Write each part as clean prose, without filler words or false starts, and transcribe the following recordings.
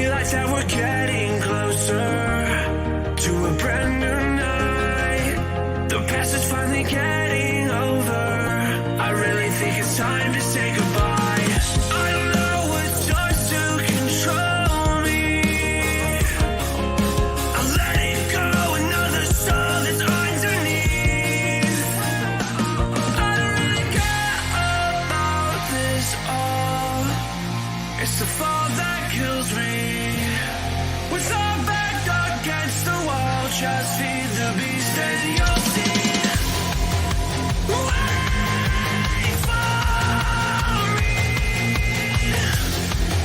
feel like that we're getting closer to a brand new night. The past is finally getting over. I really think it's time to say goodbye. I don't know what starts to control me. I'll let it go, another soul that's underneath. I don't really care about this all. It's the fall that kills me. With our back against the wall, just feed the beast and you'll see. Wait for me.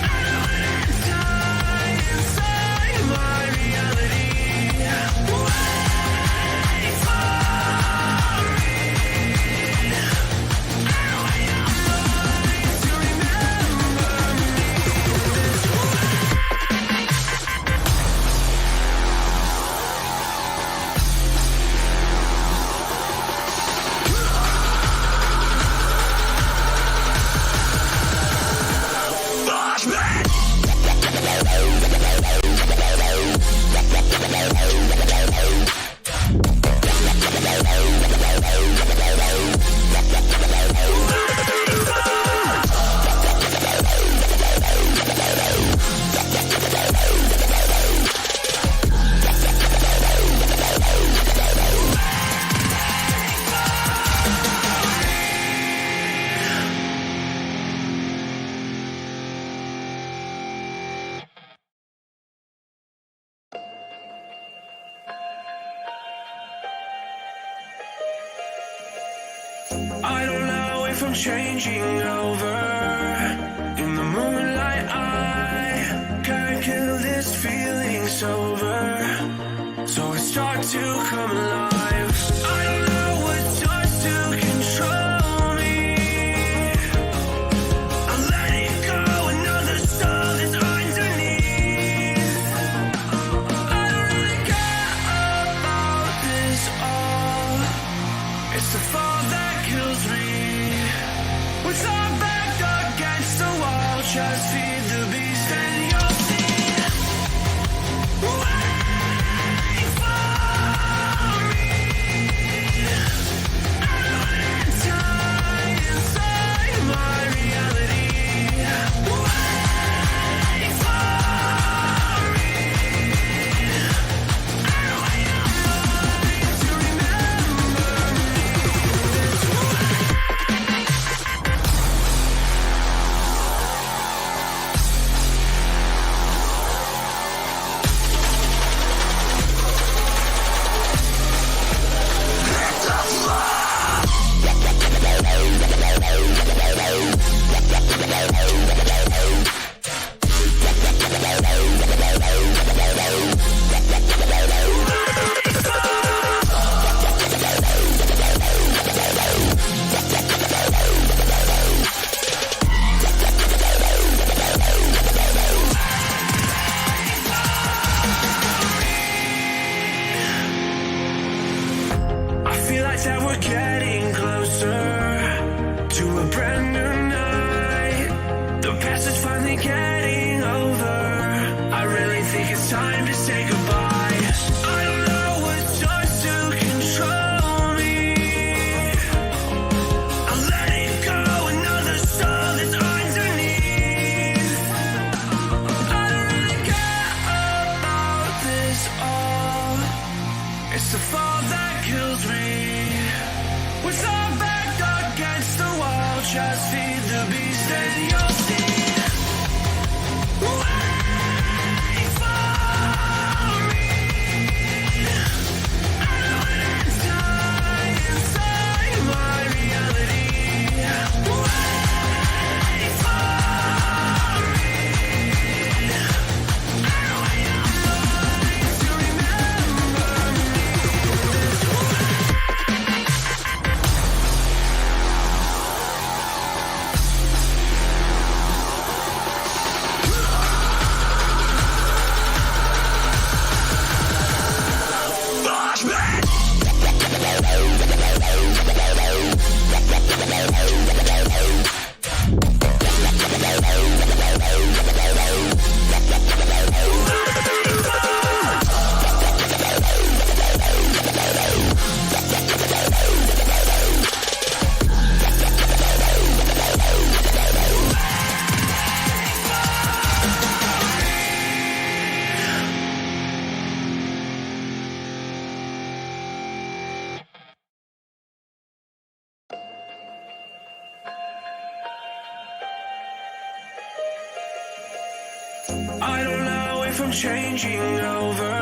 I don't wanna die inside my reality. Wait for me. I don't want your mind to remember me this way. I don't know if I'm changing over. In the moonlight I can't kill this feeling sober. So I start to come alive. I don't know what starts to control me. I'll let it go, another soul that's underneath. I don't really care about this all. It's the fall that kills me. With our back against the wall, just feed the beast and you'll see. Wait for me. I don't wanna die inside my reality. Wait for me. I don't want your mind to remember me this way. I feel like that we're getting closer to a brand new night. The past is finally getting over. I really think it's time to say goodbye. I don't know what starts to control me. I'll let it go, another soul that's underneath. I don't really care about this all. It's the fall that kills me. With our back against the wall, just feed the beast and you'll see. Wait for I don't know if I'm changing over.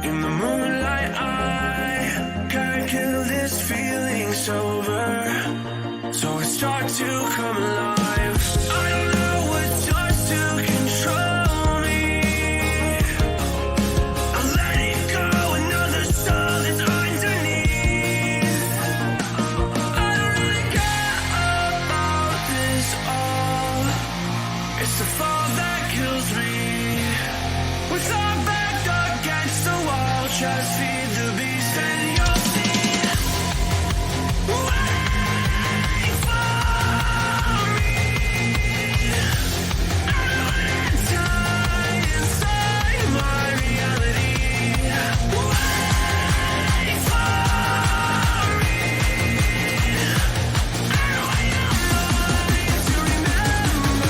In the moonlight, I can't kill this feeling sober. So I start to come alive. I don't know what starts to control me. I let it go, another soul is underneath. I don't really care about this all. It's the fall that kills me. With our back against the wall, just feed the beast and you'll see. Wait for me. I don't wanna die inside my reality. Wait for me. I don't want your mind to remember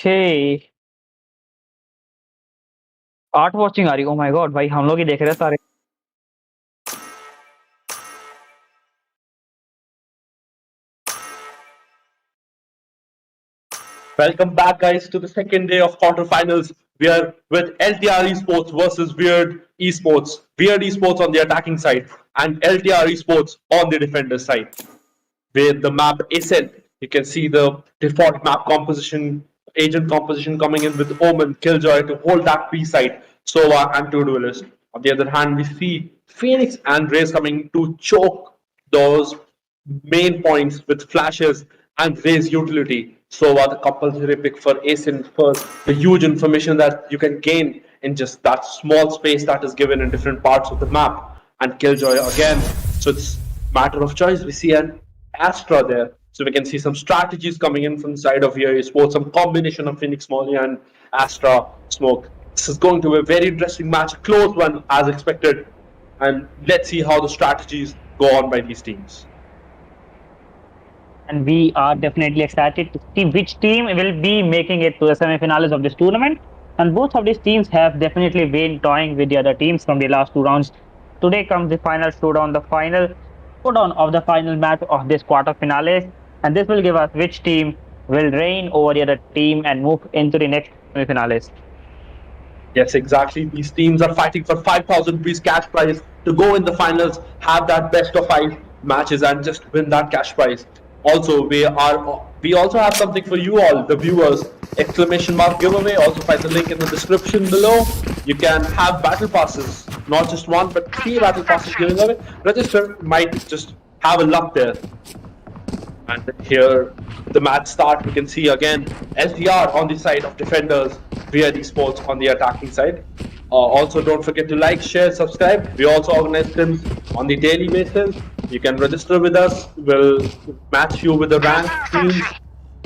Okay. Art watching आ रही oh my God भाई हम लोग ही देख रहे हैं सारे Welcome back, guys, to the second day of quarterfinals. We are with LTR Esports versus Weird Esports. Weird Esports on the attacking side and LTR Esports on the defender side. With the map Ascent, you can see the default map composition, agent composition coming in with Omen, Killjoy to hold that B side, Sova and Two Duelist. On the other hand, we see Phoenix and Raze coming to choke those main points with flashes and Raze utility. Sova, the compulsory pick for Ascent for the huge information that you can gain in just that small space that is given in different parts of the map. And Killjoy again. So it's matter of choice. We see an Astra there. So we can see some strategies coming in from the side of here Sports, some combination of Phoenix Molly and Astra Smoke. This is going to be a very interesting match, a close one as expected. And let's see how the strategies go on by these teams. and we are definitely excited to see which team will be making it to the semi-finals of this tournament. And both of these teams have definitely been toying with the other teams from the last two rounds. Today comes the final showdown, the final showdown of the final match of this quarter finale, and this will give us which team will reign over the other team and move into the next semi-finals. Yes, exactly. These teams are fighting for 5,000 rupees cash prize to go in the finals, have that best of 5 matches, and just win that cash prize. Also, we also have something for you all, the viewers. Exclamation mark giveaway. Also find the link in the description below. You can have battle passes, not just one, but 3 battle passes given away. Register, might just have a luck there. And here the match start. We can see again LTR on the side of defenders, Weird Esports on the attacking side. Also, don't forget to like, share, subscribe. We also organize scrims on the daily basis. You can register with us. We'll match you with the ranked teams,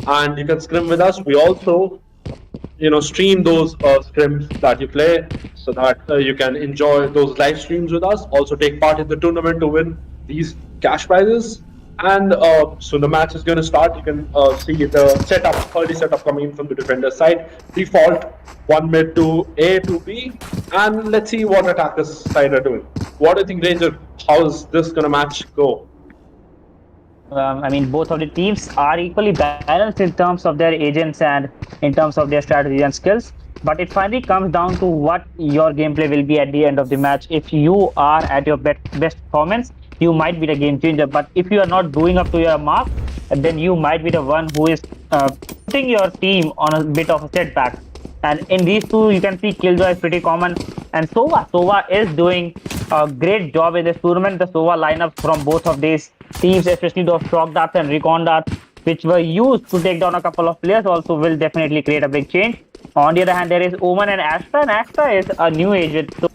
and you can scrim with us. We also, stream those scrims that you play, so that you can enjoy those live streams with us. Also, take part in the tournament to win these cash prizes. And so the match is going to start. You can see the setup, early setup coming in from the defender side. Default, one mid to A to B. And let's see what attackers side are doing. What do you think, Ranger? How is this going to match go? I mean, both of the teams are equally balanced in terms of their agents and in terms of their strategy and skills. But it finally comes down to what your gameplay will be at the end of the match. If you are at your best performance, you might be the game changer. But if you are not doing up to your mark, then you might be the one who is putting your team on a bit of a setback. And in these two, you can see Killjoy is pretty common. And Sova is doing a great job in this tournament. The Sova lineups from both of these teams, especially those shock darts and recon darts, which were used to take down a couple of players, also will definitely create a big change. On the other hand, there is Omen and Astra is a new agent. So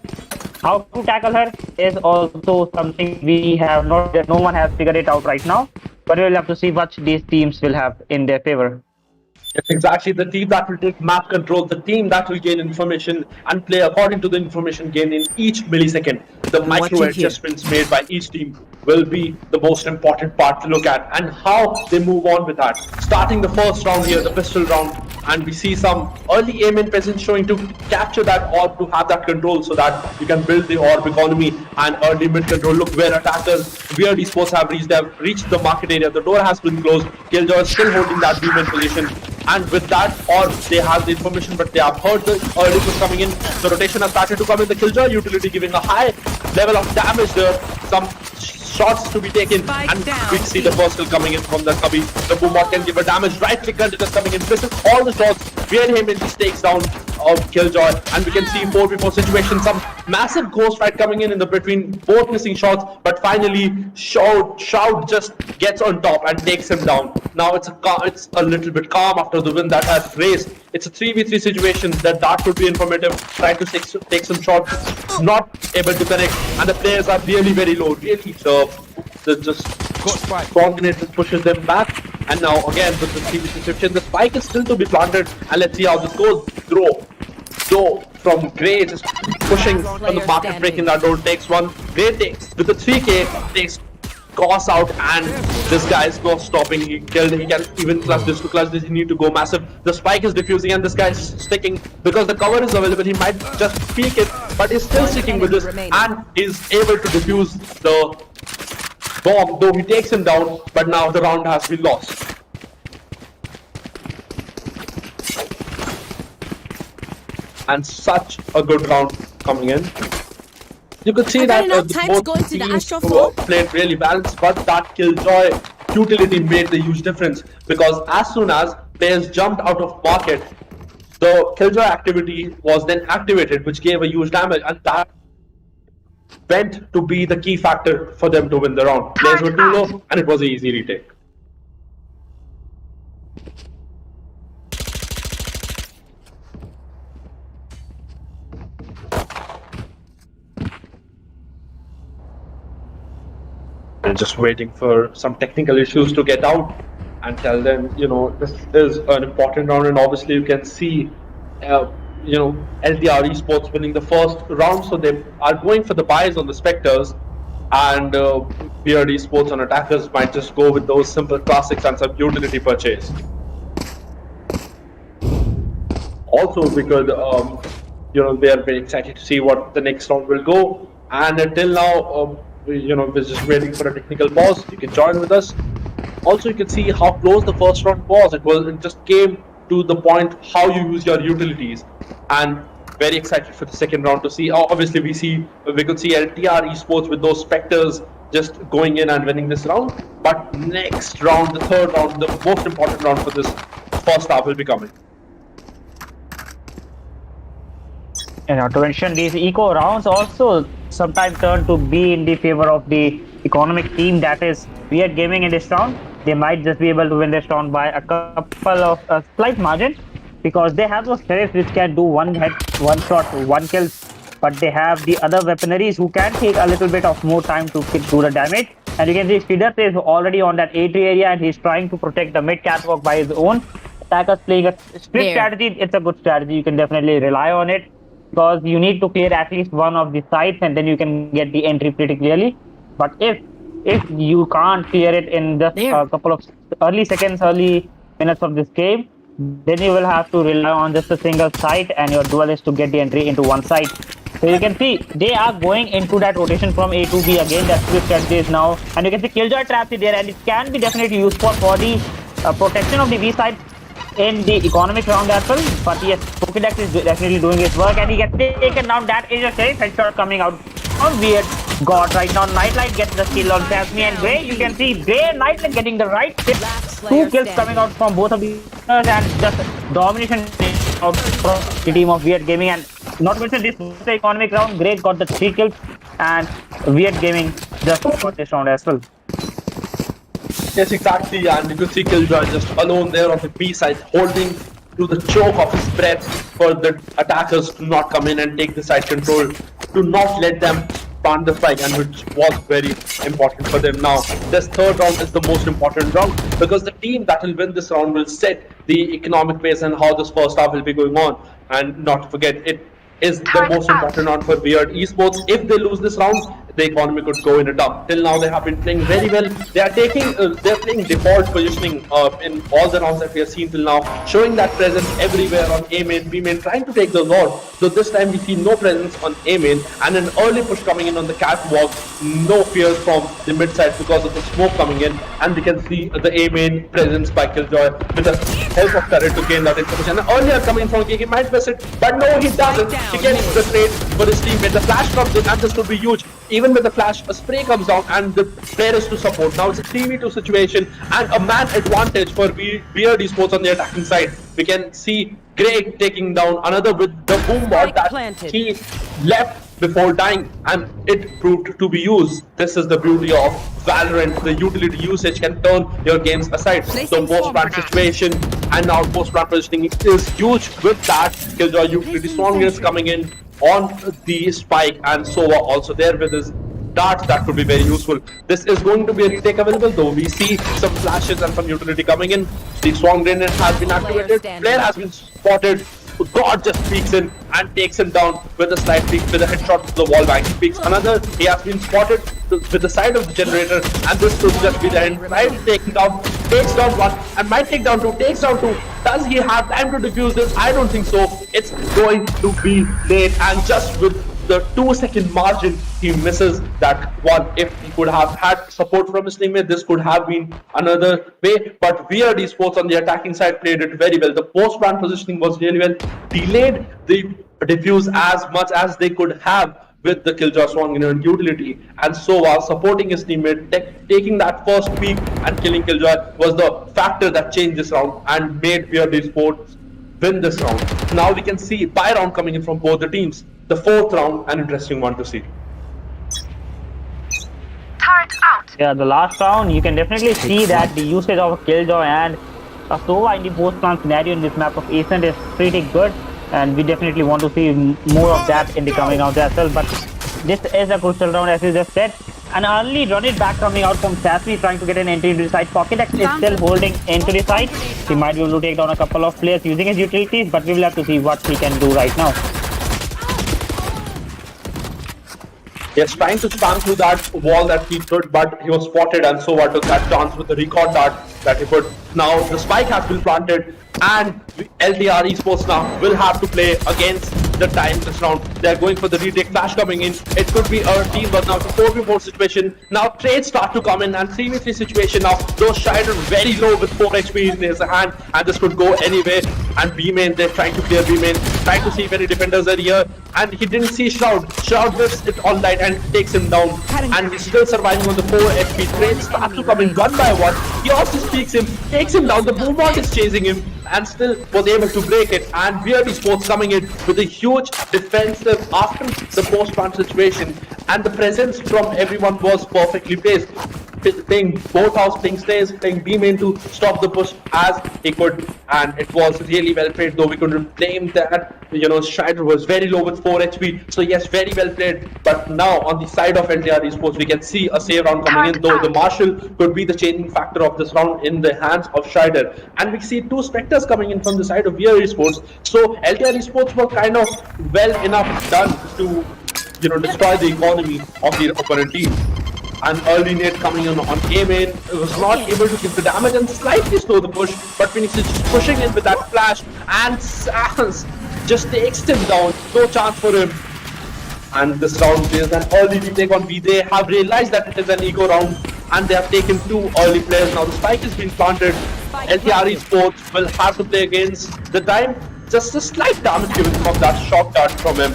how to tackle her is also something we have not, no one has figured it out right now. But we'll have to see what these teams will have in their favor. It's exactly the team that will take map control, the team that will gain information and play according to the information gained in each millisecond. The micro adjustments made by each team will be the most important part to look at, and how they move on with that. Starting the first round here, the pistol round, and we see some early aim in peasants showing to capture that orb, to have that control so that you can build the orb economy and early mid control. Look where attackers, Weird Esports have reached the market area. The door has been closed. Killjoy is still holding that beam in position. And with that orb, they have the information, but they have heard the early push coming in. The rotation has started to come in. The Killjoy utility giving a high level of damage there. Some shots to be taken, and we see the first kill coming in from the Cubby. The Boombot can give a damage. Right click continues coming in. Misses all the shots. Weird him in, just takes down Killjoy, and we can see 4v4 situation. Some massive ghost fight coming in the between both missing shots, but finally Shroud just gets on top and takes him down. Now it's a little bit calm after the win that has raised. It's a 3v3 situation. That could be informative. Try to take some shots, not able to connect, and the players are really very low. Really, just strong grenade just pushes them back. And now again with the 3v3 situation, the spike is still to be planted, and let's see how this goes. Throw from Grey, just pushing from the market, breaking that door, takes one. Grey takes with the 3k, takes Goss out, and this guy is not stopping. He can even clutch this. To clutch this, he need to go massive. The spike is diffusing, and this guy is sticking because the cover is available. He might just peek it, but he's still sticking with this, and is able to defuse the bomb, though he takes him down. But now the round has been lost. And such a good round coming in. You could see that both teams played really balanced, but that Killjoy utility made the huge difference, because as soon as players jumped out of market, the Killjoy activity was then activated, which gave a huge damage, and that went to be the key factor for them to win the round. Players were too low, and it was an easy retake. And just waiting for some technical issues to get out and tell them, this is an important round. And obviously you can see, LTR Esports winning the first round, so they are going for the buys on the Spectres, and Weird Esports on attackers might just go with those simple classics and some utility purchase. Also, we could, they are very excited to see what the next round will go. And until now, we're just waiting for a technical pause. You can join with us. Also, you can see how close the first round was. It just came to the point how you use your utilities, and very excited for the second round to see. Obviously, we could see LTR Esports with those Spectres just going in and winning this round. But next round, the third round, the most important round for this first half will be coming. And not to mention, these eco rounds also sometimes turn to be in the favor of the economic team, that is Weird Gaming in this round. They might just be able to win this round by a couple of slight margin, because they have those sheriffs which can do one hit, one shot, one kill, but they have the other weaponaries who can take a little bit of more time to do the damage. And you can see Speeder is already on that A3 area, and he's trying to protect the mid catwalk by his own. Attackers playing a split strategy. It's a good strategy. You can definitely rely on it, because you need to clear at least one of the sites, and then you can get the entry pretty clearly. But if you can't clear it in just a couple of early minutes of this game, then you will have to rely on just a single site, and your duelist to get the entry into one site. So you can see they are going into that rotation from A to B again. That's the strategy is now, and you can see Killjoy trapped there, and it can be definitely useful for the protection of the B side in the economic round as well. But yes, Pokedex is definitely doing his work, and he gets taken down. That is a safe headshot coming out on Weird. God, right now Nightlight gets the kill on Tasmi and Grey. You can see Grey and Nightlight getting the right hit. 2 kills coming out from both of these, and just domination of the team of Weird Gaming. And not to mention, this was the economic round. Grey got the 3 kills, and Weird Gaming just got this round as well. Yes, exactly, and you could see Killjoy just alone there on the B side, holding to the choke of his breath for the attackers to not come in and take the side control. to not let them plant the spike, and which was very important for them. Now, this third round is the most important round because the team that will win this round will set the economic pace and how this first half will be going on. And not to forget, it is the most important round for Weird Esports. If they lose this round, the economy could go in a dump. Till now, they have been playing very well. They are they're playing default positioning in all the rounds that we have seen till now, showing that presence everywhere on A main, B main, trying to take the Lord. So this time we see no presence on A main and an early push coming in on the catwalk. No fear from the mid side because of the smoke coming in, and we can see the A main presence by Killjoy with the help of Turret to gain that information. And earlier coming from KK might miss it, but no, he doesn't. He gets the trade for his teammate. The flash comes in, and this could be huge. Even with the flash, a spray comes down and the player is to support. Now it's a 3v2 situation and a man advantage for Weird Esports on the attacking side. We can see Greg taking down another with the boom bot that he left before dying, and it proved to be used. This is the beauty of Valorant. The utility usage can turn your games aside. So post-plant situation and now post-plant positioning is huge. With that, Killjoy utility strongest coming in on the spike, and Sova also there with his darts that could be very useful. This is going to be a retake available, though we see some flashes and some utility coming in. The strong grenade has been activated, player has been spotted. God just peeks in and takes him down with a slight peek, with a headshot to the wall bank. He peeks another, he has been spotted with the side of the generator, and this could just be the end. Right, taking down, takes down one, and might take down two, takes down two. Does he have time to defuse this? I don't think so. It's going to be late, and just with the 2-second margin, he misses that one. If he could have had support from his teammate, this could have been another way. But Weird Esports on the attacking side played it very well. The post-plant positioning was really well. Delayed the defuse as much as they could have with the Killjoy strong utility, and so while supporting his teammate, taking that first peek and killing Killjoy was the factor that changed this round and made Weird Esports win this round. Now we can see buy round coming in from both the teams. The fourth round, an interesting one to see. Yeah, the last round, you can definitely see that the usage of Killjoy and a Sova in the post-plant scenario in this map of Ascent is pretty good, and we definitely want to see more of that in the coming rounds as well. But this is a crucial round, as you just said. An early run it back coming out from Sassy, trying to get an entry into the side. Pocket X is still holding into the side. He might be able to take down a couple of players using his utilities, but we will have to see what he can do right now. Yes, trying to spam through that wall that he could, but he was spotted, and so took that chance with the record dart that he put. Now the spike has been planted, and LTR Esports now will have to play against the time this round. They're going for the retake. Flash coming in. It could be a team, but now it's a 4v4 situation. Now trades start to come in, and 3v3 situation now. Those Shider very low with 4 HP in his hand, and this could go anywhere. And B main, they're trying to clear B main, trying to see if any defenders are here, and he didn't see Shroud. Shroud whips it all night and takes him down, and he's still surviving on the 4 HP. Trades start to come in one by one. He also speaks him, takes him down. The Boombot is chasing him, and still was able to break it. And Weird Esports coming in with a huge defensive after the post-plant situation, and the presence from everyone was perfectly placed. Playing both house, playing stairs, playing B main to stop the push as he could, and it was really well played. Though we couldn't blame that, Strider was very low with 4 HP. So yes, very well played. But now on the side of LTR Esports, we can see a save round coming in. Though the Marshal could be the changing factor of this round in the hands of Strider, and we see 2 Spectres coming in from the side of Weird Esports. So LTR Esports were kind of well enough done to destroy the economy of the opponent team. An early nade coming in on A main, was not able to give the damage and slightly slow the push, but Phoenix is just pushing in with that flash, and Sans just takes him down. No chance for him. And this round is an early retake on B. They have realized that it is an eco round, and they have taken 2 early players. Now the spike is being planted. LTR Esports will have to play against the time. Just a slight damage given from that shock dart from him.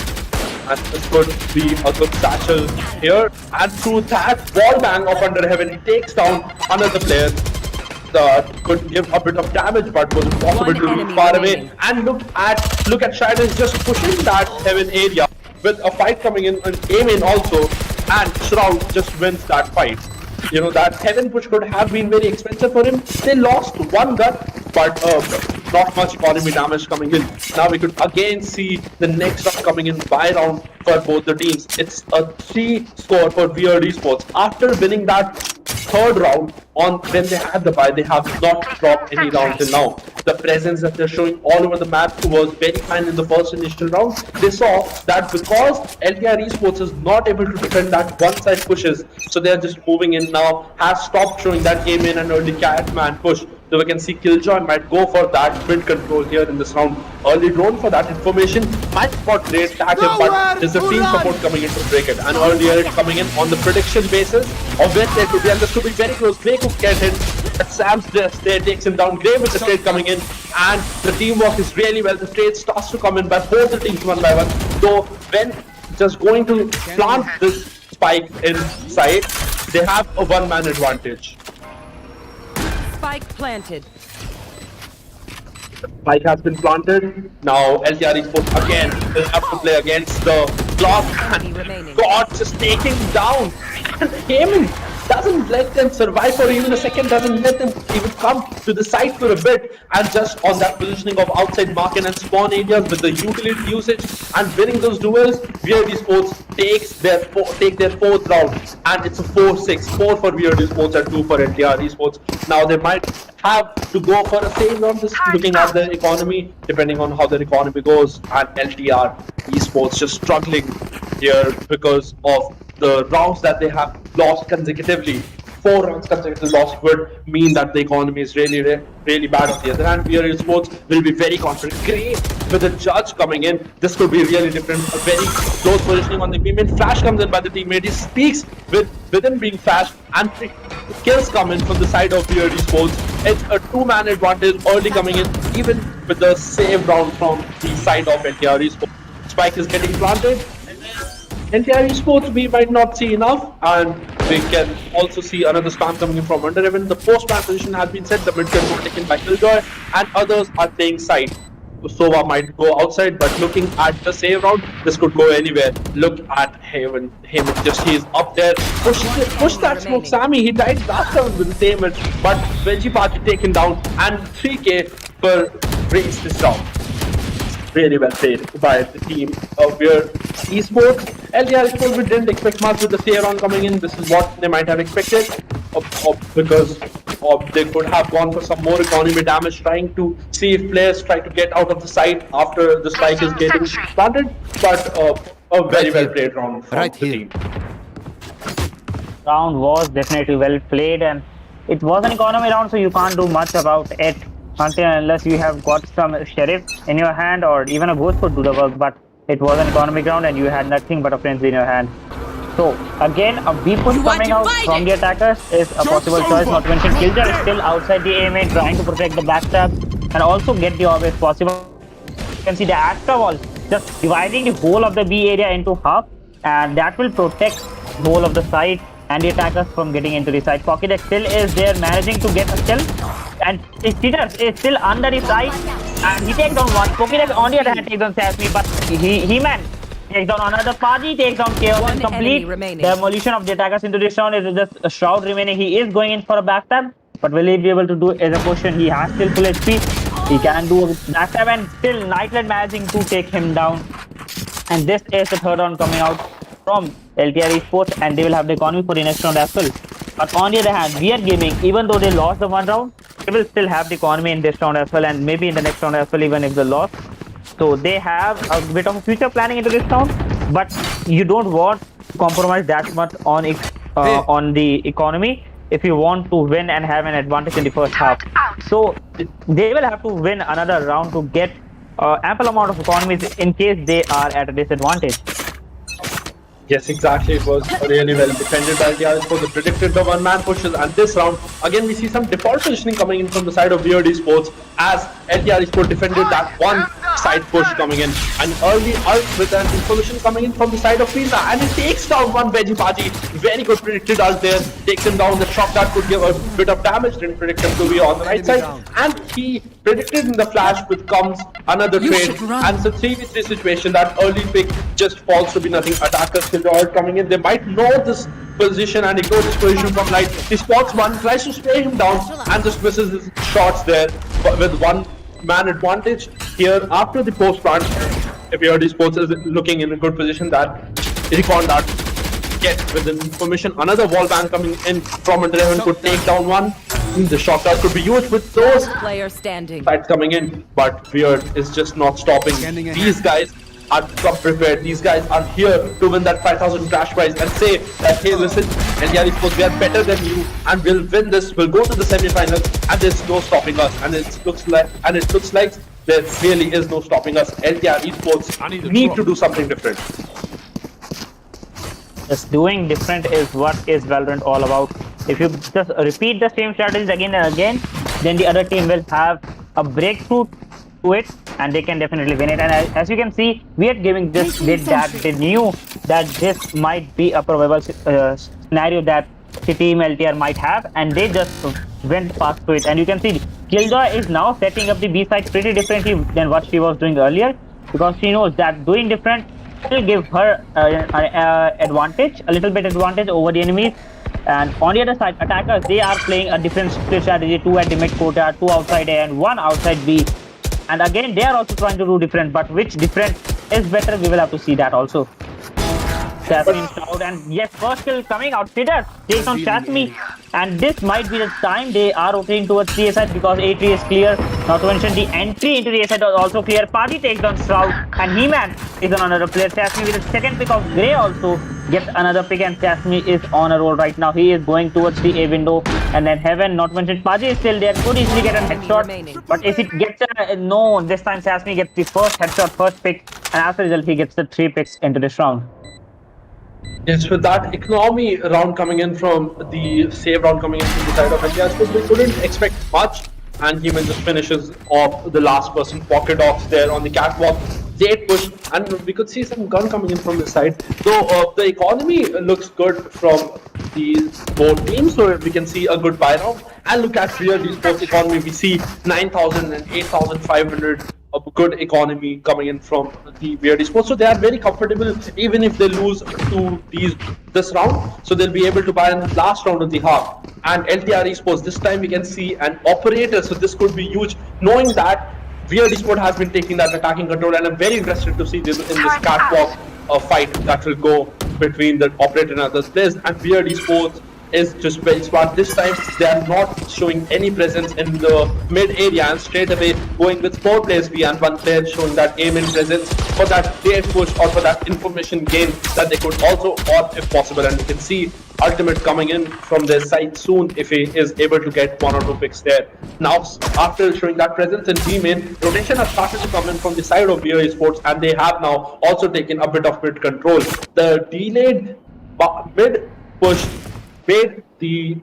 And this could be a good satchel here. And through that wall bang of Under Heaven, he takes down another player. That could give a bit of damage, but was impossible to reach far away. And look at Shider just pushing that Heaven area with a fight coming in on A main also, and Shroud just wins that fight. That Heaven push could have been very expensive for him. They lost one gun, but not much economy damage coming in. Now we could again see the next round coming in by round for both the teams. It's a 3 score for Weird Esports. After winning that third round on when they had the bye, they have not dropped any round till now. The presence that they're showing all over the map was very fine in the first initial round. They saw that because LTR Esports is not able to defend that one-side pushes, so they're just moving in now, has stopped showing that aim in and early Catman push. So we can see Killjoy might go for that mid control here in this round. Early drone for that information might not great tag him, but there's a team support coming in to break it. And earlier it coming in on the prediction basis of where they could be, and this could be very close. Gray could get hit, but Sam's just there, takes him down. Gray with the trade coming in, and the teamwork is really well. The trade starts to come in by both the teams one by one. So when just going to plant this spike inside, they have a one-man advantage. Spike planted. Spike has been planted. Now LTR Esports again will have to play against the clock. And God just taking down. And Heyman doesn't let them survive for even a second, doesn't let them even come to the side for a bit. And just on that positioning of outside market and spawn areas with the utility usage and winning those duels, Weird Esports take their fourth round, and it's a 4-6, 4 for Weird Esports and 2 for LTR Esports. Now they might have to go for a same round, just looking at their economy, depending on how their economy goes, and LTR Esports just struggling here because of the rounds that they have lost consecutively. 4 rounds consecutive loss would mean that the economy is really bad. On the other hand, Weird Esports will be very confident. Great with the judge coming in. This could be really different. A very close positioning on the teammate. Flash comes in by the teammate. He speaks with him being flashed, and kills come in from the side of Weird Esports. It's a 2-man advantage early coming in, even with the save round from the side of LTR Esports. Spike is getting planted. LTR Esports we might not see enough, and we can also see another spam coming in from under even. The post-spam position has been set, the mid control taken by Killjoy, and others are playing side. Sova might go outside, but looking at the save round, this could go anywhere. Look at him just he is up there. Push that smoke, Sammy. He died last round with the same, but Veggie Party taken down, and 3K for breaks this round. Really well played by the team of Weird Esports. LTR Esports, we didn't expect much with the save round coming in. This is what they might have expected, because they could have gone for some more economy damage, trying to see if players try to get out of the site after the spike is getting planted. But a very well played round from the team. Round was definitely well played, and it was an economy round, so you can't do much about it until unless you have got some sheriff in your hand, or even a ghost could do the work. But it was an economic round and you had nothing but a frenzy in your hand. So again, a B push coming out from the attackers is a possible choice. Not to mention Killjoy is still outside the aim lane, trying to protect the backstab and also get the orb if possible. You can see the Astra wall just dividing the whole of the B area into half, and that will protect the whole of the site and the attackers from getting into the site. Pocket still is there, managing to get a kill, and Cheaters is still under the site, and he takes down one. Pocket on the other hand takes down Sasmi, but He-Man takes down another party, takes down Chaos, and complete demolition of the attackers into this round. It is just a Shroud remaining. He is going in for a backstab, but will he be able to do it is a question. He has still full HP. He can do a backstab, and still Nightlight managing to take him down. And this is the third round coming out from LTR Esports, and they will have the economy for the next round as well. But on the other hand, Weird Gaming, even though they lost the one round, they will still have the economy in this round as well, and maybe in the next round as well, even if they lost. So they have a bit of future planning into this round, but you don't want to compromise that much on the economy if you want to win and have an advantage in the first half. So they will have to win another round to get ample amount of economies in case they are at a disadvantage. Yes, exactly. It was really well defended by LTR Esports. They predicted the one-man pushes, and this round, again, we see some default positioning coming in from the side of Weird Esports as LTR Esports defended that one side push coming in. And early ult with an information coming in from the side of Pizza, and it takes down one Veggie Party. Very good predicted ult there. Takes him down. The shot that could give a bit of damage. Didn't predict him to be on the right side. And he predicted in the flash, which comes another trade. And it's a 3v3 situation. That early pick just falls to be nothing. Attackers still coming in. They might know this position and ignores his position from light. He spots one, tries to spray him down, and just misses his shots there with one man advantage. Here, after the post plant, VRD Esports is looking in a good position that Recon that get with the information. Another wall bang coming in from under heaven could take down one. The shot that could be used with those Player standing. fights coming in, but Weird is just not stopping. These guys are come prepared. These guys are here to win that 5,000 cash prize and say that, hey, listen, LTR Esports, we are better than you and we'll win this. We'll go to the semi-final and there's no stopping us. And it looks like there really is no stopping us. LTR Esports need to do something different. Just doing different is what is Valorant all about. If you just repeat the same strategies again and again, then the other team will have a breakthrough to it and they can definitely win it. And as you can see, we are giving this bit that they knew that this might be a probable scenario that the team LTR might have, and they just went fast to it. And you can see Killjoy is now setting up the B side pretty differently than what she was doing earlier, because she knows that doing different will give her advantage, a little bit advantage over the enemies. And on the other side, attackers, they are playing a different split strategy, 2 at the mid quarter, 2 outside A and 1 outside B. And again, they are also trying to do different, but which different is better, we will have to see that also. Jasmine Cloud, and yes, first kill coming out. Siddharth takes on Jasmine, and this might be the time they are rotating towards the A side because A3 is clear. Not to mention the entry into the A side was also clear. Party takes on Shroud, and He-Man is on another player. Jasmine with the second pick of Grey also gets another pick, and Jasmine is on a roll right now. He is going towards the A window, and then Heaven, not to mention Paji is still there, could easily get a headshot. But if it gets no, this time Jasmine gets the first headshot, first pick, and as a result, he gets the 3 picks into this round. Yes, with that economy round coming in from the save round coming in from the side of India, so we couldn't expect much, and He-Man just finishes off the last person. Pocket Dogs there on the catwalk, late push, and we could see some gun coming in from this side. So the economy looks good from these both teams, so we can see a good buy round. And look at here, the sports economy, we see 9,000 and 8,500 of good economy coming in from the VRD Esports. So they are very comfortable even if they lose to this round. So they'll be able to buy in the last round of the half. And LTR Esports, this time we can see an operator. So this could be huge, knowing that VRD Esports has been taking that attacking control, and I'm very interested to see this in this catwalk fight that will go between the operator and other players. And VRD Esports is just very smart. This time they are not showing any presence in the mid area and straight away going with 4 players B and 1 player, showing that aim in presence for that late push or for that information gain that they could also opt if possible. And you can see Ultimate coming in from their side soon if he is able to get 1 or 2 picks there. Now after showing that presence in B main, rotation has started to come in from the side of VRD Esports, and they have now also taken a bit of mid control. The delayed mid push made the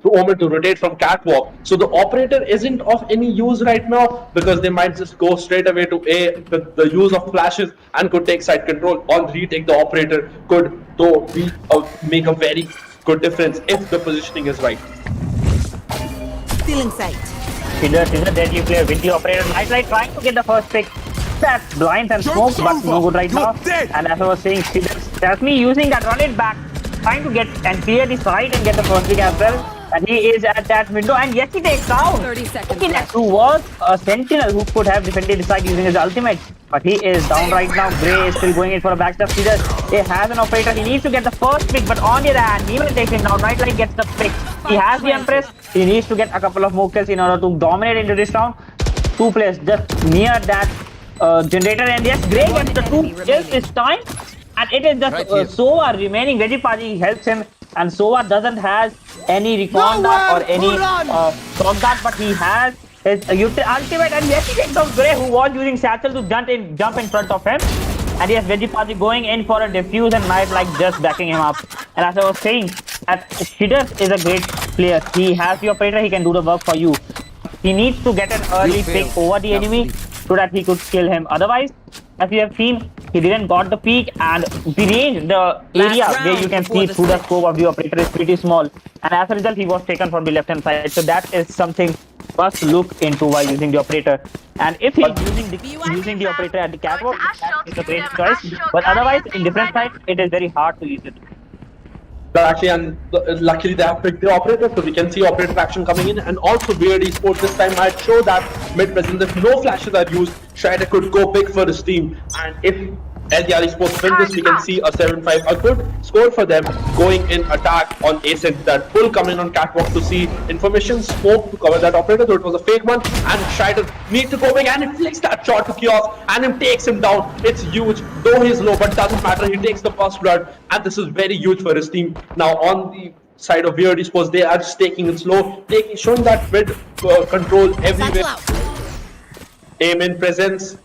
Omen to rotate from catwalk, so the operator isn't of any use right now because they might just go straight away to A with the use of flashes and could take side control. On retake, the operator could though make a very good difference if the positioning is right. Still in sight. Siddharth is a deadly player with the operator. Nightlight trying to get the first pick. That's blind and smoke, but no good right now. And as I was saying, Jasmine using that run it back, trying to get and clear the side and get the first pick as well. And he is at that window, and yes, he takes down. 30 seconds left. Who was a sentinel who could have defended the side using his ultimate, but he is down right now. Grey is still going in for a backstab. He has an operator. He needs to get the first pick, but on the other hand, he will take him down. Nightlight gets the pick. He has the Empress. He needs to get a couple of more kills in order to dominate into this round. 2 players just near that generator, and yes, Grey gets the 2 kills this time. And it is just Sova remaining. Vegipaji helps him, and Sova doesn't have any recon dart or any shock dart, but he has his ultimate. And yes, he takes off Grey, who was using Satchel to jump in front of him. And yes, Vegipaji going in for a defuse, and Nightlight just backing him up. And as I was saying, Siddharth is a great player. He has the operator, he can do the work for you. He needs to get an early pick over the enemy so that he could kill him. Otherwise, as you have seen, he didn't got the peak, and the range, the area where you can see through the scope of the operator is pretty small. And as a result, he was taken from the left hand side. So that is something must look into while using the operator. And if he's using the operator at the catwalk, that is a great choice. But otherwise, in different sides, it is very hard to use it. Actually, and luckily they have picked the operator, so we can see operator action coming in. And also, Weird Esports this time might show that mid presence, if no flashes are used, Strider could go big for his team. And if LDR Esports win this, we can see a 7-5, a good score for them, going in attack on Ascent. That pull coming on catwalk to see information, smoke to cover that operator, so it was a fake one. And Strider need to go big, and he flicks that shot to Kiosk, and him takes him down. It's huge, though he's low, but doesn't matter. He takes the first blood, and this is very huge for his team. Now on the side of Weird Esports, they are just taking it slow, showing that mid control everywhere. Aim in presence.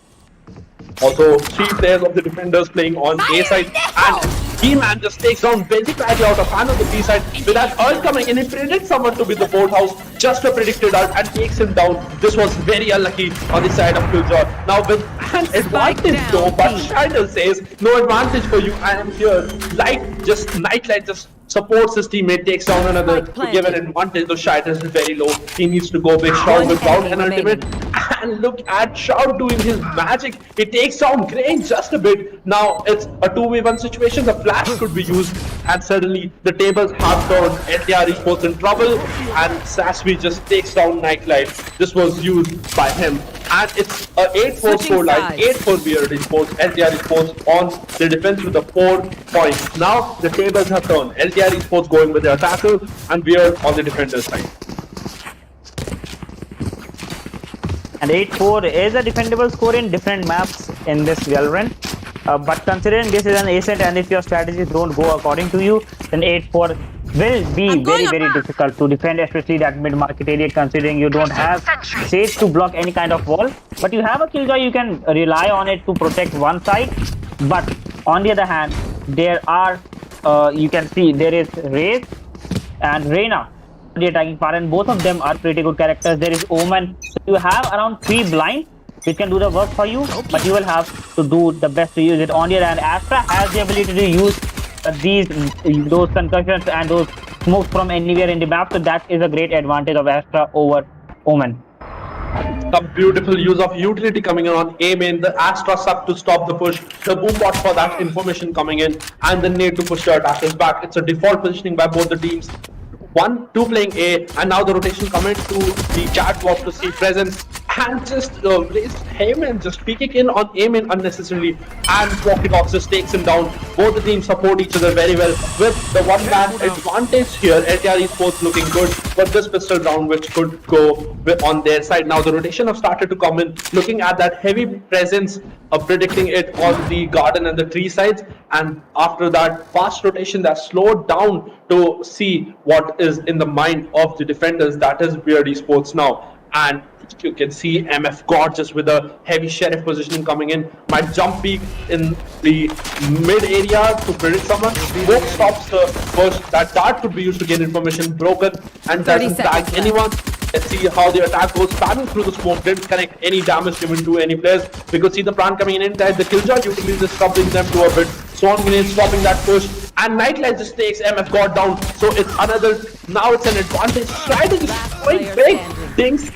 Also, 3 players of the defenders playing on A side, and He-Man just takes down very badly out of hand on the B side with that ult coming in. He predicted someone to be the boathouse, just a predicted ult, and takes him down. This was very unlucky on the side of Killjoy. Now with an advantage though, but Shider says, no advantage for you, I am here. Nightlight just supports his teammate, takes down another to give an advantage. The Shider is very low. He needs to go big. Shout without an ultimate. And look at Shout doing his magic. He takes down Grain just a bit. Now it's a 2v1 situation. The flash could be used, and suddenly the tables have turned. LTR Esports in trouble, and Sasvi just takes down Nightlight. This was used by him. And it's a 8-4 scoreline, 8-4 Weird Esports, LTR Esports on the defense with the 4 points. Now the tables have turned. LTR Esports going with the attacker, and Weird on the defender side. And 8-4 is a defendable score in different maps in this Valorant. But considering this is an Ascent, and if your strategies don't go according to you, then 8-4 will be very difficult to defend, especially that mid-market area, considering you don't have Sage to block any kind of wall. But you have a Killjoy, you can rely on it to protect one side. But on the other hand, there are, you can see there is Raze and Reyna, the attacking part, and both of them are pretty good characters. There is Omen. So you have around 3 blinds which can do the work for you, but you will have to do the best to use it. On the other hand, Astra has the ability to use those concussions and those smokes from anywhere in the map, so that is a great advantage of Astra over Omen. Some beautiful use of utility coming in on A main, the Astra sub to stop the push, the boom bot for that information coming in, and the need to push the attackers back. It's a default positioning by both the teams. 1-2 playing A, and now the rotation coming to the catwalk to see presence, and just Heyman just peeking in on Amen unnecessarily, and Walkie Talks just takes him down. Both the teams support each other very well with the one-man advantage here. LTR Esports looking good, but this pistol round which could go on their side. Now the rotation have started to come in, looking at that heavy presence of predicting it on the garden and the tree sides, and after that fast rotation that slowed down to see what is in the mind of the defenders. That is Weird Esports now, and you can see MF God just with a heavy sheriff positioning coming in, might jump peek in the mid area to predict someone. Smoke stops the first. That dart could be used to gain information. Broken, and doesn't tag anyone. Let's see how the attack goes. Spamming through the smoke, didn't connect any damage given to any players. We could see the plant coming in inside. The Killjoy utility just stopping them to a bit. Swan Grenade stopping that push. And Nightlight just takes MF God down. So it's another, now it's an advantage. Strider just going big. Things.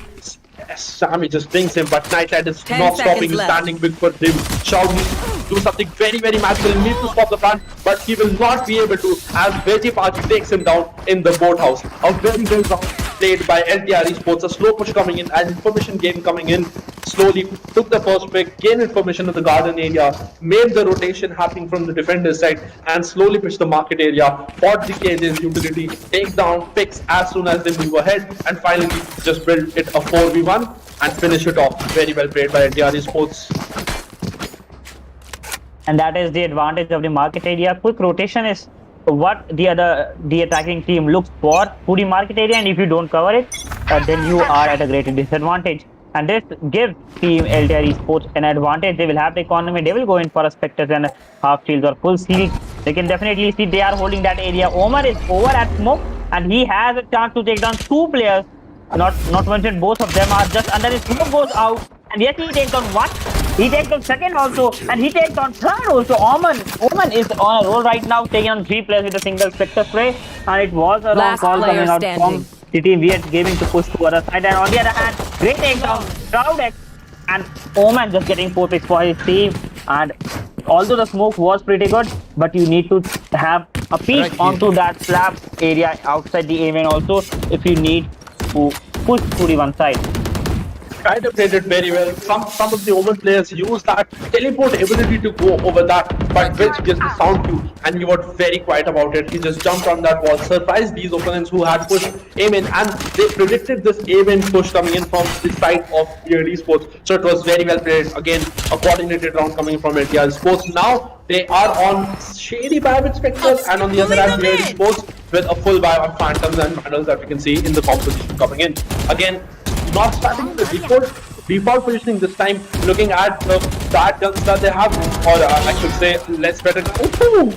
Sammy just dings him, but Nightlight is not stopping. He's standing big for him. Shao needs to do something very magical. He needs to stop the plant, but he will not be able to, as Veggie Party takes him down in the boathouse. A very good round played by LTR Esports. A slow push coming in, and information gain coming in. Slowly took the first pick, gained information of the garden area, made the rotation happening from the defender's side, and slowly pushed the market area, fought the cages utility, take down picks as soon as they move ahead, and finally just build it a 4v1 and finish it off. Very well played by LTR Esports. And that is the advantage of the market area. Quick rotation is what the attacking team looks for to the market area, and if you don't cover it, then you are at a great disadvantage. And this gives team LTR Esports an advantage. They will have the economy. They will go in for a specters and half shields or full shield. They can definitely see they are holding that area. Omar is over at smoke, and he has a chance to take down 2 players. Not mentioned, both of them are just under his smoke goes out, and yes, he takes on one. He takes on second also, and he takes on third also. Omen is on a roll right now, taking on 3 players with a single spectre spray, and it was a wrong call coming out from the team Weird Gaming to push to other side. And on the other hand, great takedown, Shroud X, and Omen just getting 4 picks for his team. And although the smoke was pretty good, but you need to have a peek Right here. onto that slab area outside the A main also if you need to push to the one side. Kind of played it very well. Some of the Omen players use that teleport ability to go over that, but which gives the sound cue, and he was very quiet about it. He just jumped on that wall, surprised these opponents who had pushed Amen, and they predicted this Amen push coming in from the side of Weird Esports. So it was very well played. Again, a coordinated round coming from LTR Esports. Now they are on shady buy with Spectres, and on the other hand, Weird Esports with a full buy on Phantoms and Vandals that we can see in the composition coming in. Again, not starting the default positioning this time, looking at the bad guns that they have, or I should say, less better. Ooh,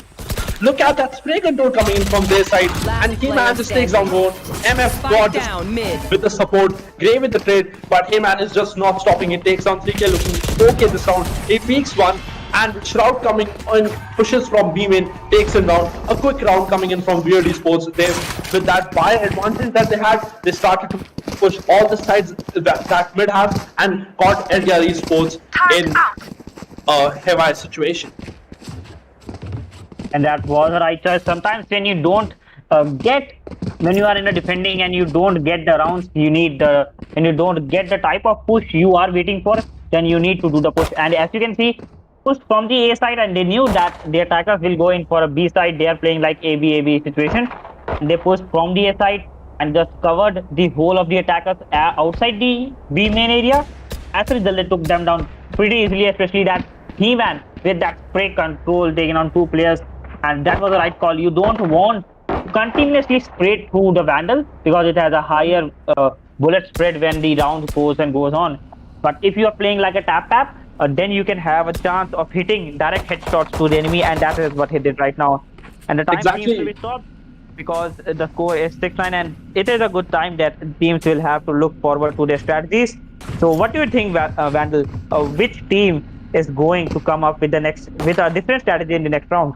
look at that spray control coming in from their side, and he manages to take down one. MF got down mid. with the support, Gray with the trade, but Heyman is just not stopping. It takes down 3K, looking okay this round. He peaks one, and Shroud coming in, pushes from B-main, takes him down. A quick round coming in from Weird Esports. They, with that buy advantage that they had, they started to push all the sides that mid have, and caught LTR Esports in a heavy situation. And that was the right choice. Sometimes when you don't when you are in a defending and you don't get the rounds you need, when you don't get the type of push you are waiting for, then you need to do the push. And as you can see, pushed from the A side, and they knew that the attackers will go in for a B side. They are playing like AB situation. They pushed from the A side and just covered the whole of the attackers outside the B main area. As a result, they took them down pretty easily, especially that He-Man with that spray control taking on 2 players, and that was the right call. You don't want to continuously spray through the Vandal because it has a higher bullet spread when the round goes on. But if you are playing like a tap, then you can have a chance of hitting direct headshots to the enemy, and that is what he did right now. And the time seems to be stopped because the score is 6-9, and it is a good time that teams will have to look forward to their strategies. So what do you think, Vandal? Which team is going to come up with a different strategy in the next round?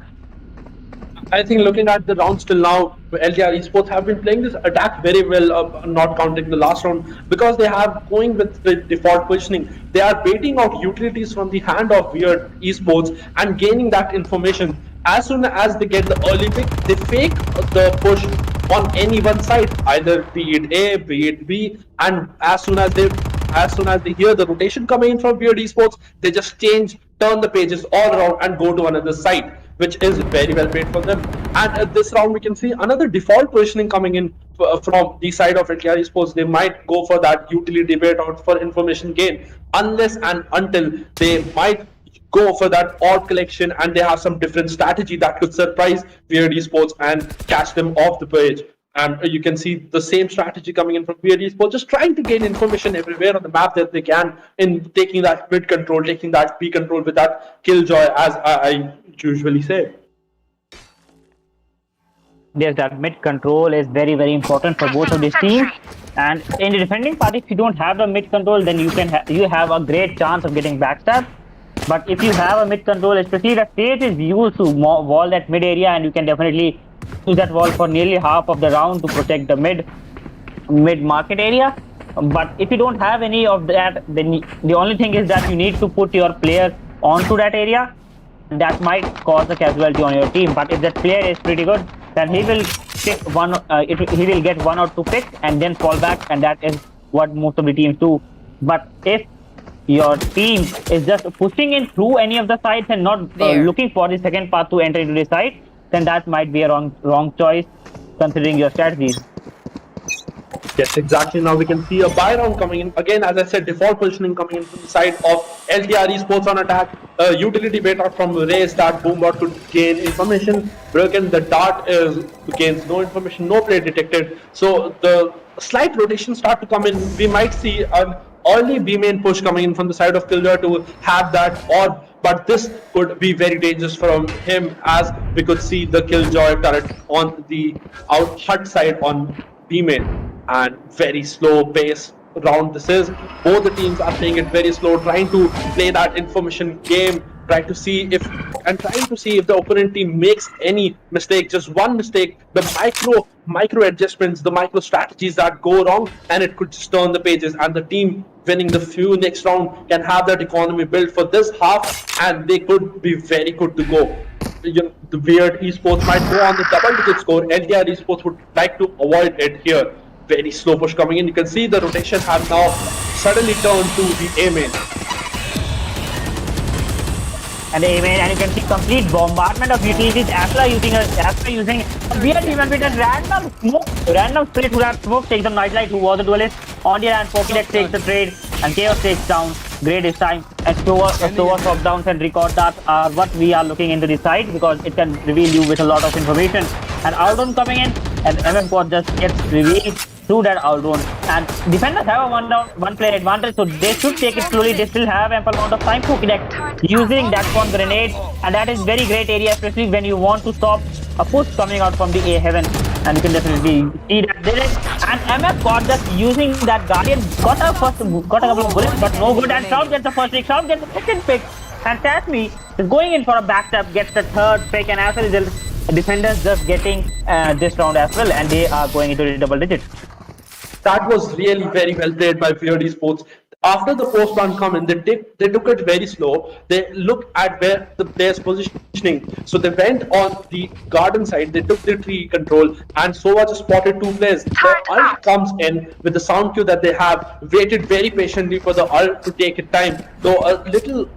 I think looking at the rounds till now, LTR Esports have been playing this attack very well, not counting the last round, because they have going with the default positioning. They are baiting out utilities from the hand of Weird Esports and gaining that information. As soon as they get the early pick, they fake the push on any one side, either be it A, be it B, and as soon as they hear the rotation coming in from Weird Esports, they just turn the pages all around and go to another side, which is very well played for them. And at this round, we can see another default positioning coming in from the side of LTR Esports. They might go for that utility debate out for information gain, unless and until they might go for that odd collection and they have some different strategy that could surprise Weird Esports and catch them off the page. And you can see the same strategy coming in from Weird Esports, just trying to gain information everywhere on the map that they can, in taking that mid control, taking that B control with that killjoy, as I usually say. Yes, that mid control is very, very important for both of these teams. And in the defending part, if you don't have the mid control, then you have a great chance of getting backstabbed. But if you have a mid control, especially the stage is used to wall that mid area, and you can definitely use that wall for nearly half of the round to protect the mid market area. But if you don't have any of that, then the only thing is that you need to put your player onto that area. That might cause a casualty on your team. But if that player is pretty good, then he will pick he will get 1 or 2 picks and then fall back, and that is what most of the teams do. But if your team is just pushing in through any of the sides and not looking for the second path to enter into the side, then that might be a wrong choice considering your strategies. Yes, exactly. Now we can see a buy round coming in. Again, as I said, default positioning coming in from the side of LTR Esports on attack. Utility bait out from Ray Start Boombot to gain information. Broken, the dart gains no information, no play detected. So the slight rotation start to come in. We might see an early B main push coming in from the side of Killjoy to have that orb, but this could be very dangerous from him, as we could see the Killjoy turret on the hut side on B main, and very slow pace round this is. Both the teams are playing it very slow, trying to play that information game trying to see if the opponent team makes any mistake, just one mistake, the micro adjustments, the micro strategies that go wrong, and it could just turn the pages, and the team winning the few next round can have that economy built for this half, and they could be very good to go. The Weird Esports might go on the double-digit score. LTR Esports would like to avoid it here. Very slow push coming in. You can see the rotation has now suddenly turned to the A main. And amen, and you can see complete bombardment of utilities after using a weird event with a random spray to that smoke takes the Nightlight, who was the duelist. On the hand, Pokédex takes the trade, and Chaos takes down. Great this time, and slower drop downs and record that are what we are looking into the side, because it can reveal you with a lot of information. And Aldon coming in, and MM Quad just gets revealed through that Aldon. And defenders have a one player advantage, so they should take it slowly. They still have ample amount of time. Pokédex using that one grenade, and that is very great area, especially when you want to stop a push coming out from the A heaven. And you can definitely see that there is. And MF got just using that Guardian, got a couple of bullets, but no good. And Shout gets the first pick, Shout gets the second pick. And Tasmi is going in for a backstab, gets the third pick, and as a result, defenders just getting this round as well, and they are going into the double digits. That was really very well played by Weird Esports. After the post run come in, they took it very slow. They looked at where the players positioning. So they went on the garden side, they took the tree control, and Sova just spotted two players. The ult comes in with the sound cue that they have, waited very patiently for the ult to take its time. Though a little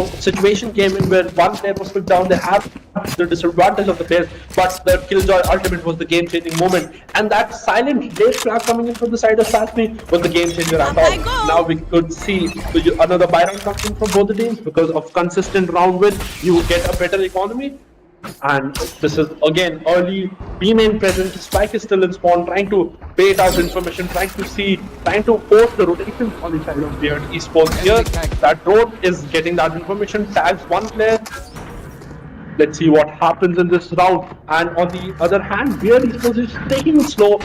situation came in where one player was put down, they have the disadvantage of the players, but the Killjoy ultimate was the game-changing moment, and that silent late frag coming in from the side of Satmi was the game changer at all. Now we could see another buy round coming from both the teams. Because of consistent round win, you get a better economy. And this is again early B main present. Spike is still in spawn, trying to bait out information, trying to force the rotation on the side of Weird Esports here. That drone is getting that information, tags one player. Let's see what happens in this round. And on the other hand, Weird Esports is taking it slow,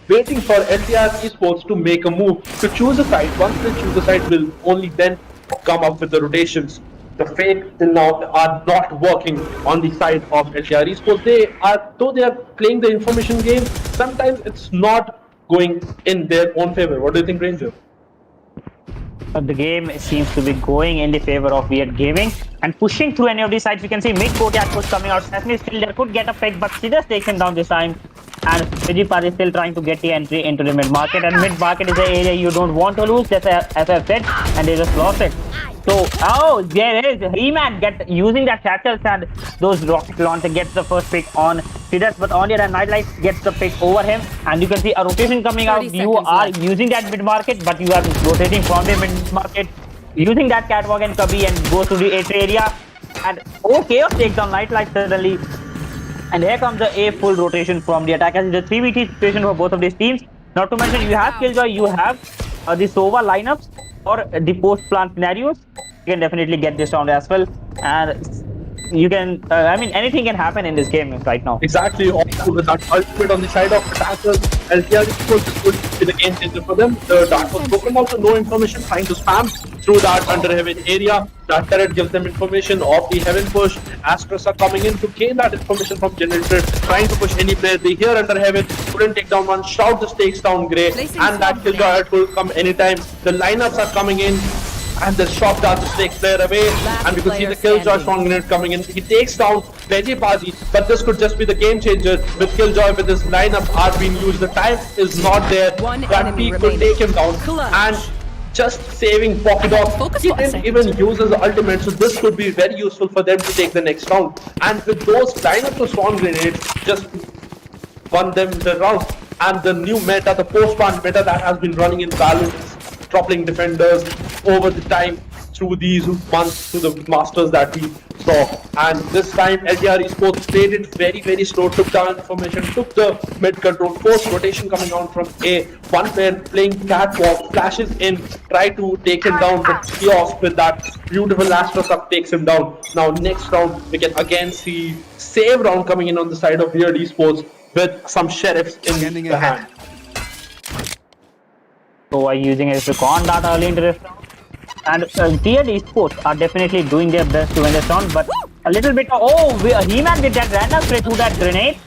waiting for LTR Esports to make a move, to choose a side. Once they choose a side, will only then come up with the rotations. The fake till now are not working on the side of LTR Esports. Though they are playing the information game, sometimes it's not going in their own favor. What do you think, Ranger? The game seems to be going in the favor of Weird Gaming and pushing through any of these sides. We can see mid Kodiak push coming out. Sesame still there, could get a pick, but she just takes him down this time. And Vijipar is still trying to get the entry into the mid market, and mid market is an area you don't want to lose, just as I've said, and they just lost it. So, there is He-Man using that satchels and those rocket launcher, gets the first pick on Sidas, but on the other Nightlight gets the pick over him, and you can see a rotation coming out. You are using that mid market, but you are rotating from the mid market, using that catwalk and Kabi, and go to the A area. And Chaos takes down Nightlight suddenly. And here comes the A full rotation from the attackers. It's a 3v3 situation for both of these teams. Not to mention, you have Killjoy, you have the Sova lineups or the post-plant scenarios. You can definitely get this round as well. And you can, anything can happen in this game right now. Exactly. Also with that ultimate on the side of attackers, LTR could be the game changer for them. The dart was broken out, so no information, trying to spam through that under heaven area. That turret gives them information of the heaven push. Astros are coming in to gain that information from generator, trying to push any player. They here under heaven, couldn't take down one. Shout just takes down Grey, and that Killjoy will come anytime. The lineups are coming in, and the shot dart just takes player away. And we could see the Killjoy strong grenade coming in. He takes down Veggie, but this could just be the game changer with Killjoy. With his lineup are being used, the time is not there. That peak could take him down. And just saving Pocket Dog. He didn't even use his ultimate, so this could be very useful for them to take the next round. And with those lineups of strong grenades, just won them the round. And the new meta, the post-plant meta that has been running in Valorant, is toppling defenders over the time through these months, through the masters that we saw. And this time LTR Esports played it very, very slow, took down information, took the mid control, forced rotation coming down from A. One player playing catwalk, flashes in, try to take him down, but Chaos with that beautiful Astros up takes him down. Now next round we can again see save round coming in on the side of Weird Esports with some sheriffs in the hand. So are you using it to con that early into this round? And Tier Esports are definitely doing their best to win this round, but a little bit. He-Man with that random spray through that grenade,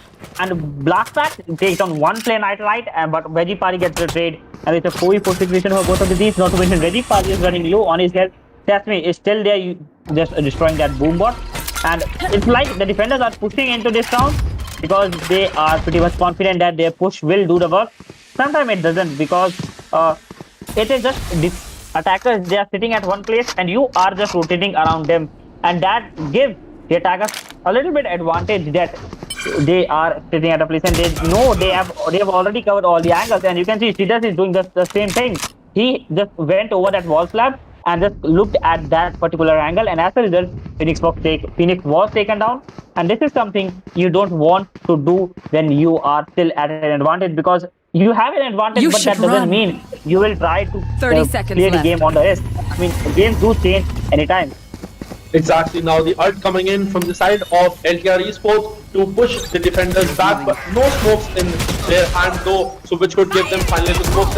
and Blast Pack takes on one play Nightlight, and but Veggie Party gets the trade, and it's a 4v4 situation for both of these. Not to mention Veggie Party is running low on his health. Sesame is still there, just destroying that boom bot, and it's like the defenders are pushing into this round because they are pretty much confident that their push will do the work. Sometimes it doesn't because it is just attackers, they are sitting at one place and you are just rotating around them, and that gives the attackers a little bit advantage that they are sitting at a place and they know they have already covered all the angles. And you can see Sidas is doing the same thing. He just went over that wall slab and just looked at that particular angle, and as a result Phoenix was taken down. And this is something you don't want to do when you are still at an advantage, because you have an advantage, but that doesn't mean you will try to 30 seconds play the left. game on the rest. I mean, games do change anytime. Exactly. Now the ult coming in from the side of LTR Esports to push the defenders back, but no smokes in their hand though, so which could give them finally the smoke.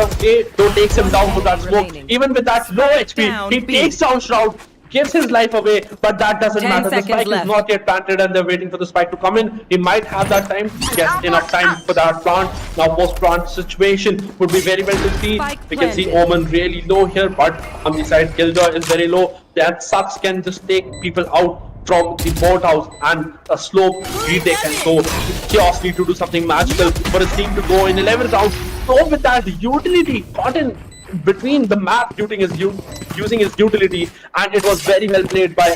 Though takes him down with that smoke. Even with that low HP, he takes down Shroud, gives his life away, but that doesn't matter. The spike is not yet planted and they're waiting for the spike to come in. He might have that time, yes, enough time for that plant. Now post-plant situation would be very well to see. We can see Omen really low here, but on the side Killjoy is very low. That Sucks can just take people out from the boathouse, and a slow retake can go. Chaos need to do something magical for his team to go in 11 rounds. So with that utility caught in between the map using his utility, and it was very well played by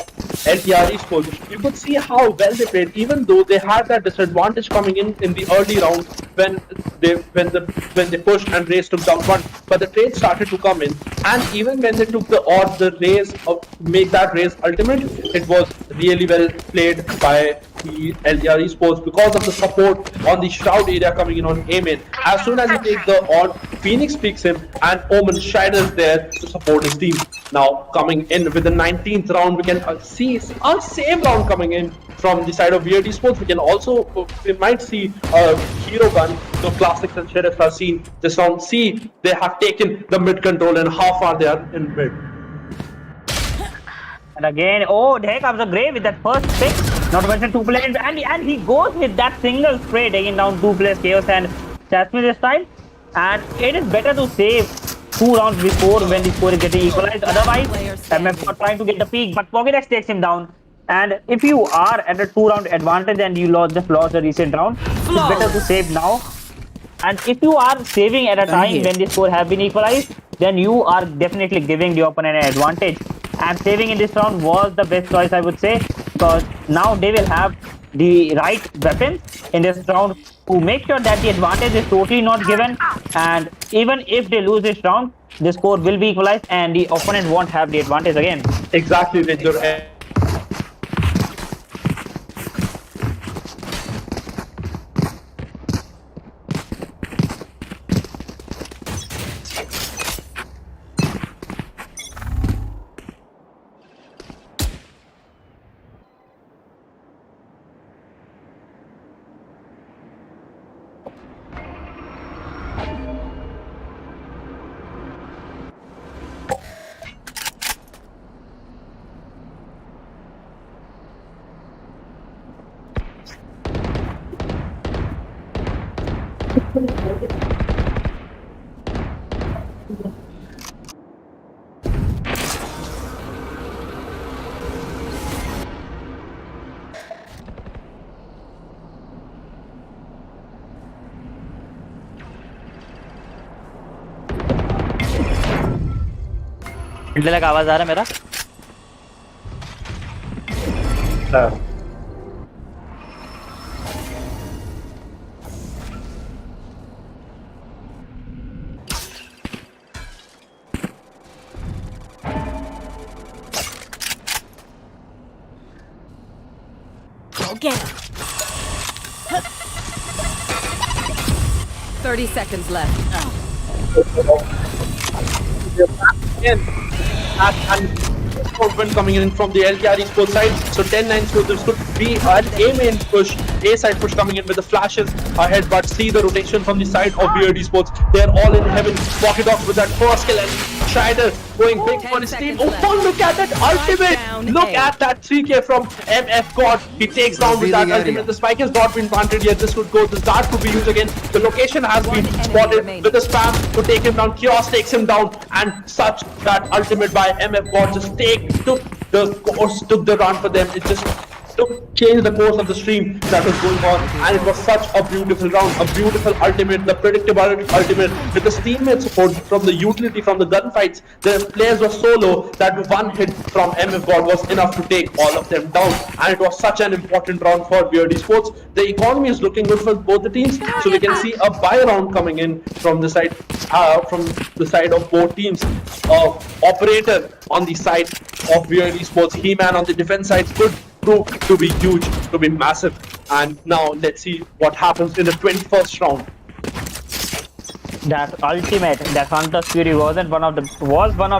LTR Esports. You could see how well they played, even though they had that disadvantage coming in the early rounds when they pushed and Raze took down one. But the trade started to come in, and even when they took the Raze of make that Raze ultimate, it was really well played by the LTR Esports because of the support on the Shroud area coming in on Amen. As soon as he takes the on, Phoenix picks him, and Omen Shiner is there to support his team. Now coming in with the 19th round, we can see a same round coming in from the side of Weird Esports. We might see a hero gun. So Classics and Sheriffs are seen this round. See, they have taken the mid control, and how far they are in mid. And again, there comes a Grey with that first pick. Not to mention 2 players, and he goes with that single spray, taking down 2 players, Chaos and Jasmine this time. And it is better to save 2 rounds before when the score is getting equalized. Otherwise, MF are trying to get the peak, but Pokédex takes him down. And if you are at a 2-round advantage and you just lost the recent round, it's better to save now. And if you are saving at a time when the score has been equalized, then you are definitely giving the opponent an advantage. And saving in this round was the best choice, I would say, because now they will have the right weapons in this round to make sure that the advantage is totally not given. And even if they lose this round, the score will be equalized and the opponent won't have the advantage again. Exactly, Victor. लग आवाज आ रहा है मेरा? Go get him. 30 seconds left. And movement coming in from the LTR Esports side. So 10-9, so this could be an A-main push, A-side push coming in with the flashes ahead, but see the rotation from the side of Weird Esports. They're all in heaven. Pocket off with that first kill, and Strider going big 10 for his team. seconds Oh, left. look at that ultimate! down Look A. at that 3K from MF God. He takes down with that Revealing area. ultimate. The spike has not been planted yet. This could go. The dart could be used again. The location has One been enemy spotted remaining. with the spam to take him down. Chaos takes him down, and such that ultimate by MF God just took the run for them. It just changed the course of the stream that was going on, and it was such a beautiful round, a beautiful ultimate, the predictable ultimate with the teammate support from the utility, from the gunfights. The players were so low that one hit from MF God was enough to take all of them down, and it was such an important round for Weird Esports. The economy is looking good for both the teams, so we can see a buy round coming in from the side of both teams. Operator on the side of Weird Esports, He-Man on the defense side could prove to be huge, to be massive. And now let's see what happens in the 21st round. That ultimate, that Hunter's Fury was one of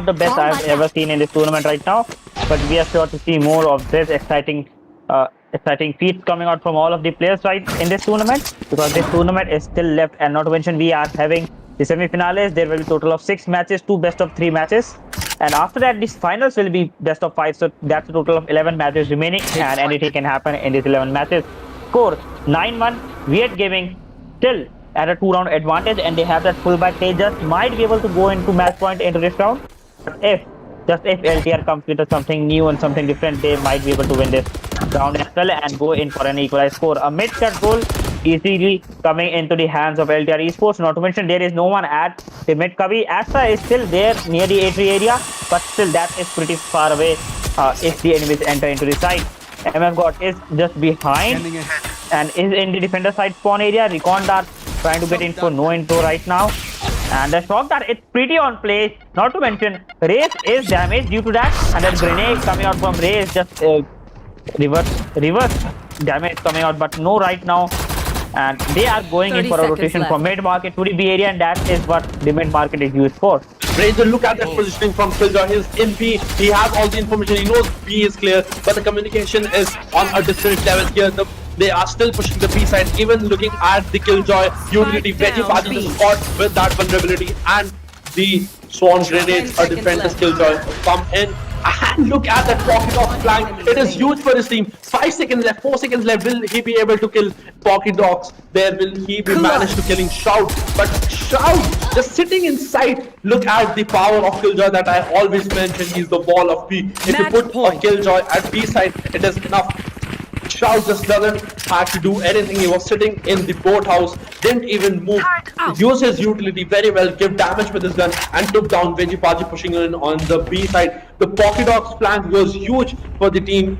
the best I've ever seen in this tournament right now. But we are sure to see more of this exciting feats coming out from all of the players right in this tournament, because this tournament is still left, and not to mention we are having the semi-finales. There will be a total of 6 matches, 2 best-of-3 matches, and after that these finals will be best-of-5. So that's a total of 11 matches remaining, and anything can happen in these 11 matches. Score 9-1. Weird Gaming still at a 2-round advantage, and they have that full back. They just might be able to go into match point into this round. But if LTR comes with something new and something different, they might be able to win this round as well and go in for an equalized score. A mid-cut goal easily coming into the hands of LTR Esports. Not to mention there is no one at the mid cubby. Asa is still there near the A3 area, but still that is pretty far away if the enemies enter into the site. MF God is just behind Standing ahead. and is in the defender side spawn area. Recon Dart trying to get info, no info right now. And the shock that it's pretty on play. Not to mention Race is damaged due to that, and that grenade coming out from Race just reverse damage coming out, but no right now. And they are going in 30 for a seconds rotation left. from mid market to the B area, and that is what the mid market is used for. Razer, look at that positioning from Killjoy. He's in B. He has all the information. He knows B is clear, but the communication is on a different level here. They are still pushing the B side, even looking at the Killjoy utility. Veggie Party B. just caught with that vulnerability, and the Swan grenades, a defender's Killjoy come in. And look at that Pocket Dogs flank. It is huge for his team. 5 seconds left, 4 seconds left. Will he be able to kill Pocket Dogs? There will he be managed to killing Shroud. But Shroud just sitting inside. Look at the power of Killjoy that I always mention. He's the wall of B. If you put a Killjoy at B side, it is enough. Shroud just doesn't have to do anything. He was sitting in the boathouse, didn't even move, used his utility very well, give damage with his gun, and took down Veggie Paji pushing in on the B side. The Pocket Dogs flank was huge for the team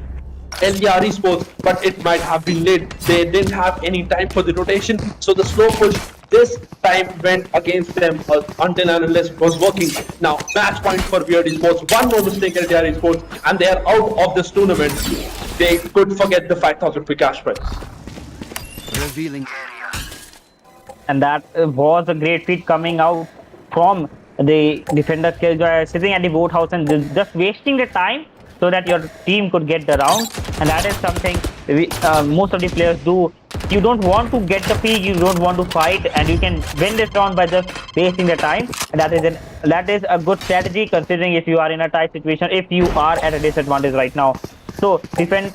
LTR Esports, but it might have been late. They didn't have any time for the rotation, so the slow push this time went against them until and unless it was working. Now, match point for Weird Esports. One more mistake LTR Esports, and they are out of this tournament. They could forget the 5,000 free cash prize. Revealing. And that was a great feat coming out from the defender Killjoy, sitting at the boathouse and just wasting the time so that your team could get the round. And that is something most of the players do. You don't want to get the peak, you don't want to fight, and you can win this round by just wasting the time. And that is a good strategy, considering if you are in a tight situation, if you are at a disadvantage right now. So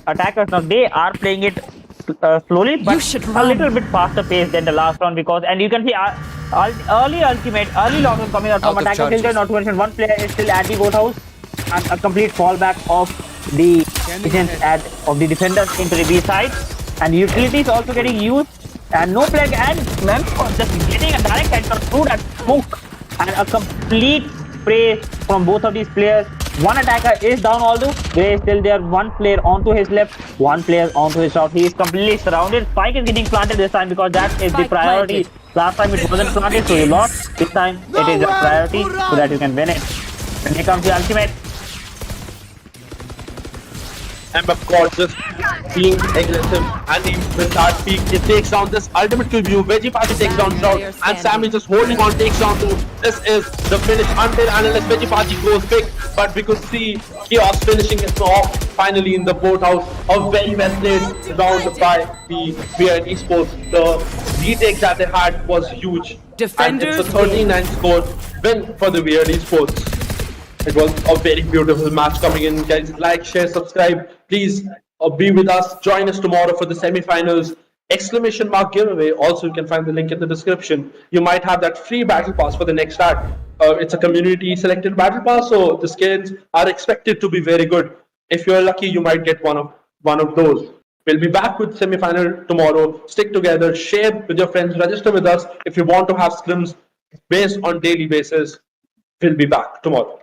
attackers now, they are playing it slowly, but a little bit faster pace than the last round, because, and you can see early long run coming out from Out of attacker charges. Killjoy. Not to mention one player is still at the boathouse, and a complete fallback of the of the defenders into the B side, and utilities also getting used, and no plague, and Memphis just getting a direct headshot through that smoke, and a complete spray from both of these players. One attacker is down, although there is still there. One player onto his left, one player onto his right. He is completely surrounded. Spike is getting planted this time because that is the Spike priority. planted. Last time it wasn't planted, so you lost. This time it is a priority so that you can win it. And here comes the ultimate. MF God just being aggressive, and he, with that peak, he takes down this ultimate kill view. Veggie Party takes down Shroud, and Sammy just holding on, takes down 2. This is the finish until and unless Veggie Party goes big, but we could see Chaos finishing it off finally in the boathouse. A very well played round by the Weird Esports. The retake that they had was huge. Defenders and it's a 39 score win for the Weird Esports. It was a very beautiful match coming in, guys. Like, share, subscribe. Please be with us. Join us tomorrow for the semi-finals. Exclamation mark giveaway. Also, you can find the link in the description. You might have that free battle pass for the next act. It's a community selected battle pass, so the skins are expected to be very good. If you're lucky, you might get one of those. We'll be back with semi-final tomorrow. Stick together, share with your friends, register with us if you want to have scrims based on daily basis. We'll be back tomorrow.